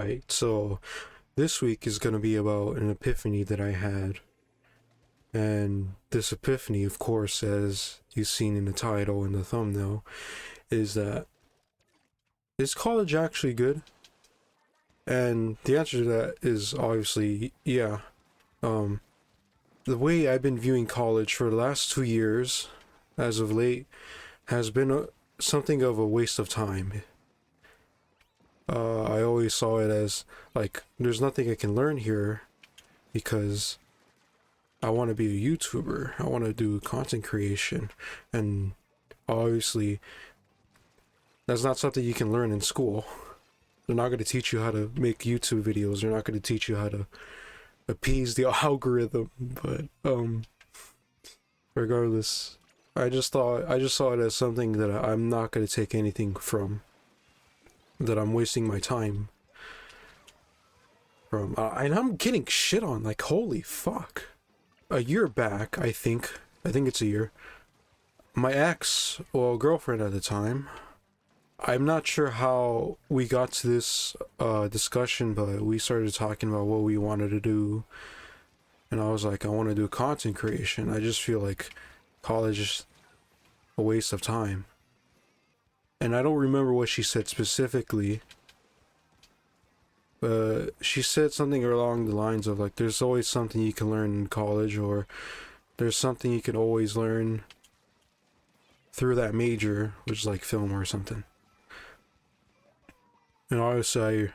Alright, so this week is going to be about an epiphany that I had. And this epiphany, of course, as you've seen in the title and the thumbnail, is that is college actually good? And the answer to that is obviously yeah. The way I've been viewing college for the last 2 years, as of late, has been something of a waste of time. I always saw it as, like, there's nothing I can learn here because I want to be a YouTuber. I want to do content creation. And obviously, that's not something you can learn in school. They're not going to teach you how to make YouTube videos. They're not going to teach you how to appease the algorithm. But, regardless, I just saw it as something that I'm not going to take anything from. That I'm wasting my time from, and I'm getting shit on, like, holy fuck. A year back, I think it's a year, my ex, well, girlfriend at the time, I'm not sure how we got to this discussion, but we started talking about what we wanted to do, and I was like, I want to do content creation. I just feel like college is a waste of time. And I don't remember what she said specifically, but she said something along the lines of, like, there's always something you can learn in college, or there's something you can always learn through that major, which is like film or something. And obviously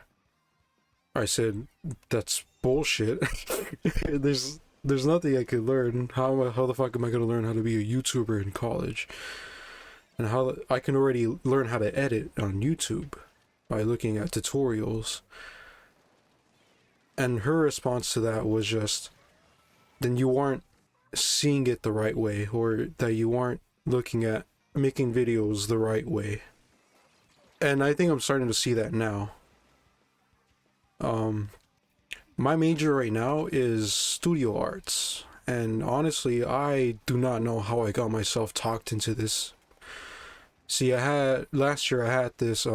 I said, that's bullshit. There's nothing I could learn. How the fuck am I going to learn how to be a YouTuber in college? And how I can already learn how to edit on YouTube by looking at tutorials. And her response to that was just, then you aren't seeing it the right way, or that you aren't looking at making videos the right way. And I think I'm starting to see that now. My major right now is studio arts. And honestly, I do not know how I got myself talked into this. See, last year I had this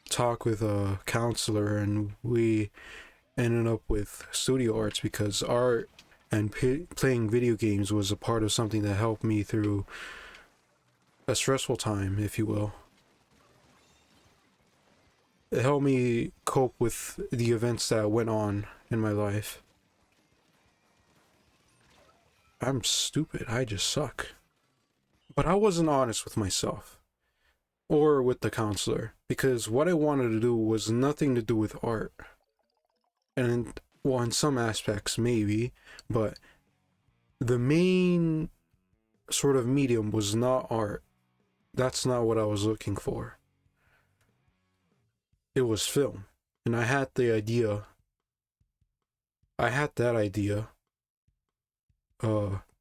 talk with a counselor, and we ended up with studio arts because art and playing video games was a part of something that helped me through a stressful time, if you will. It helped me cope with the events that went on in my life. I'm stupid. I just suck. But I wasn't honest with myself or with the counselor, because what I wanted to do was nothing to do with art. And, well, in some aspects maybe, but the main sort of medium was not art. That's not what I was looking for. It was film. And I had that idea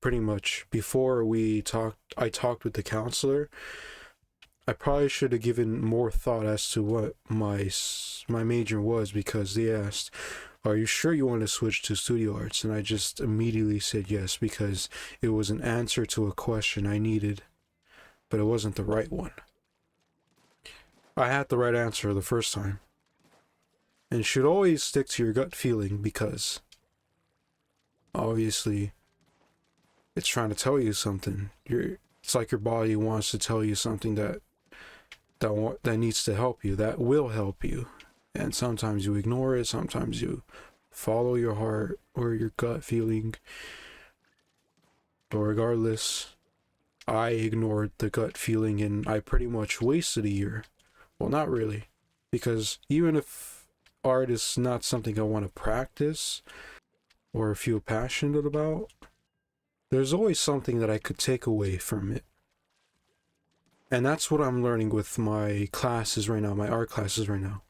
pretty much before I talked with the counselor. I probably should have given more thought as to what my major was, because they asked, are you sure you want to switch to studio arts? And I just immediately said yes, because it was an answer to a question I needed, but it wasn't the right one. I had the right answer the first time. And you should always stick to your gut feeling, because obviously it's trying to tell you something. It's like your body wants to tell you something that needs to help you, that will help you. And sometimes you ignore it, sometimes you follow your heart or your gut feeling. But regardless, I ignored the gut feeling, and I pretty much wasted a year. Well, not really, because even if art is not something I want to practice or feel passionate about, there's always something that I could take away from it. And that's what I'm learning with my classes right now, my art classes right now.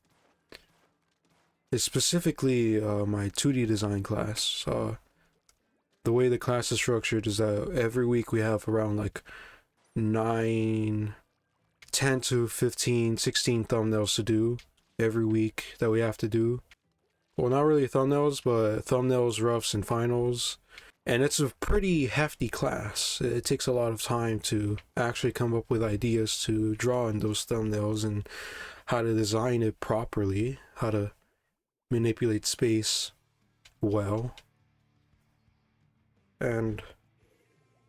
It's specifically my 2D design class. The way the class is structured is that every week we have around like 10 to 15, 16 thumbnails to do every week that we have to do. Well, not really thumbnails, but thumbnails, roughs, and finals. And it's a pretty hefty class. It takes a lot of time to actually come up with ideas to draw in those thumbnails, and how to design it properly, how to manipulate space well. And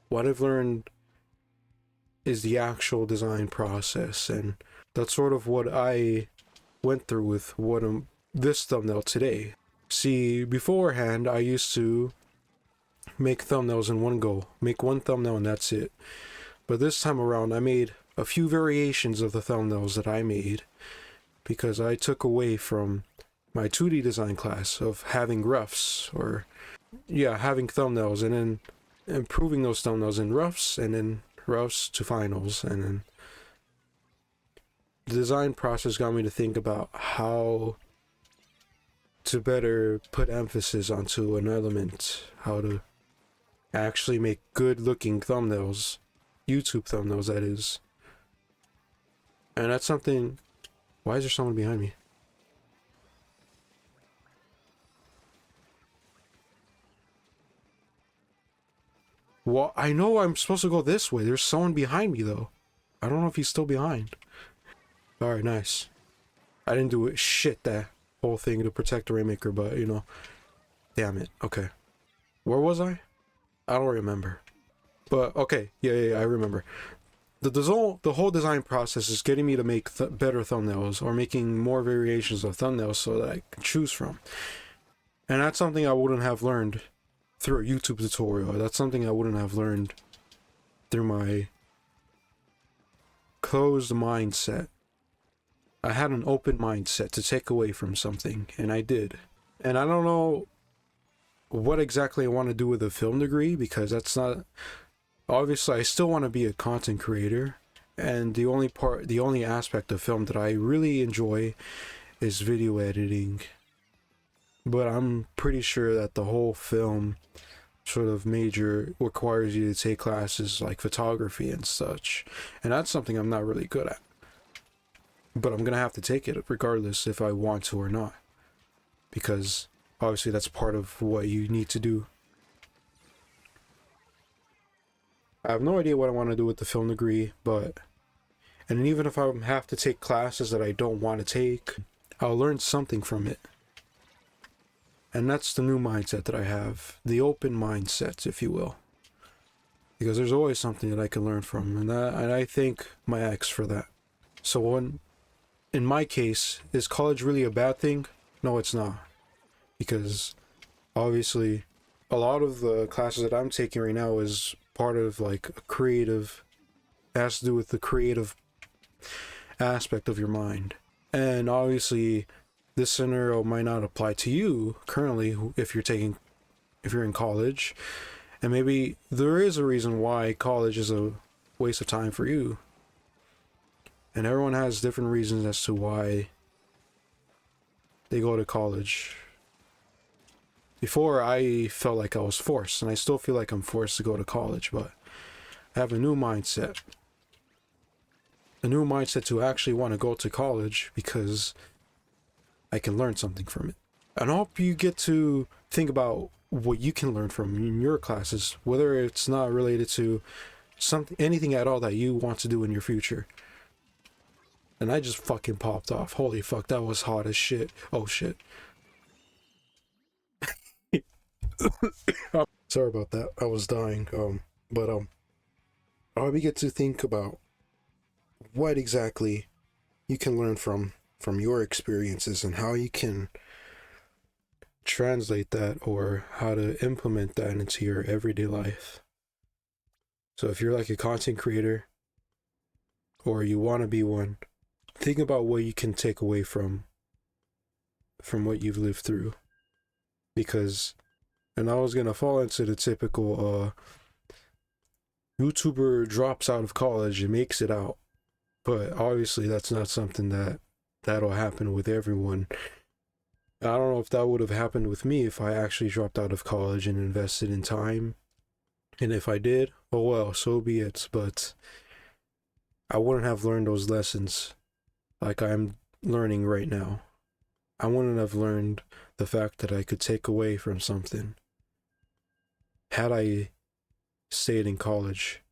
what I've learned is the actual design process, and that's sort of what I went through with this thumbnail today. See, beforehand, I used to make thumbnails in one go, make one thumbnail and that's it. But this time around, I made a few variations of the thumbnails that I made because I took away from my 2D design class of having roughs, or having thumbnails and then improving those thumbnails in roughs and then roughs to finals. And then the design process got me to think about how to better put emphasis onto an element, how to actually make good looking thumbnails, YouTube thumbnails that is. And that's something. Why is there someone behind me? Well, I know I'm supposed to go this way. There's someone behind me though. I don't know if he's still behind. Alright, nice. I didn't do it shit that whole thing to protect the Rainmaker, but you know. Damn it. Okay. Where was I? I don't remember. But okay, yeah, I remember. The whole design process is getting me to make better thumbnails, or making more variations of thumbnails so that I can choose from. And that's something I wouldn't have learned through a YouTube tutorial. That's something I wouldn't have learned through my closed mindset. I had an open mindset to take away from something, and I did. And I don't know what exactly I want to do with a film degree, because that's not... Obviously, I still want to be a content creator, and the only aspect of film that I really enjoy is video editing. But I'm pretty sure that the whole film sort of major requires you to take classes like photography and such, and that's something I'm not really good at. But I'm gonna have to take it regardless if I want to or not, because obviously that's part of what you need to do. I have no idea what I want to do with the film degree, and even if I have to take classes that I don't want to take, I'll learn something from it. And that's the new mindset that I have, the open mindset, if you will. Because there's always something that I can learn from, and I thank my ex for that. So in my case, is college really a bad thing? No, it's not. Because obviously, a lot of the classes that I'm taking right now is part of like a creative, has to do with the creative aspect of your mind. And obviously this scenario might not apply to you currently if you're in college, and maybe there is a reason why college is a waste of time for you, and everyone has different reasons as to why they go to college. Before, I felt like I was forced, and I still feel like I'm forced to go to college, but I have a new mindset. A new mindset to actually want to go to college because I can learn something from it. And I hope you get to think about what you can learn from in your classes, whether it's not related to anything at all that you want to do in your future. And I just fucking popped off. Holy fuck, that was hot as shit. Oh shit. Sorry about that. I was dying. But I hope you get to think about what exactly you can learn from your experiences, and how you can translate that, or how to implement that into your everyday life. So if you're like a content creator, or you want to be one, think about what you can take away from what you've lived through. Because, and I was gonna fall into the typical YouTuber drops out of college and makes it out, but obviously that's not something that'll happen with everyone. I don't know if that would have happened with me if I actually dropped out of college and invested in time. And if I did, oh well, so be it. But I wouldn't have learned those lessons like I'm learning right now. I wouldn't have learned the fact that I could take away from something had I stayed in college.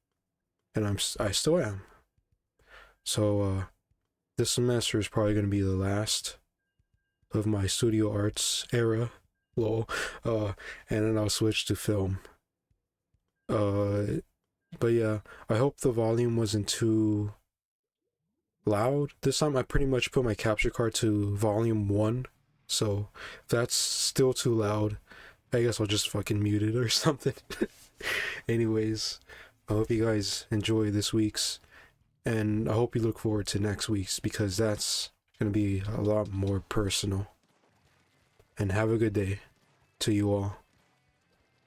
And I still am. So this semester is probably going to be the last of my studio arts era, lol. And then I'll switch to film. But yeah, I hope the volume wasn't too loud this time. I pretty much put my capture card to volume 1, so if that's still too loud, I guess I'll just fucking mute it or something. Anyways, I hope you guys enjoy this week's, and I hope you look forward to next week's, because that's gonna be a lot more personal. And have a good day to you all.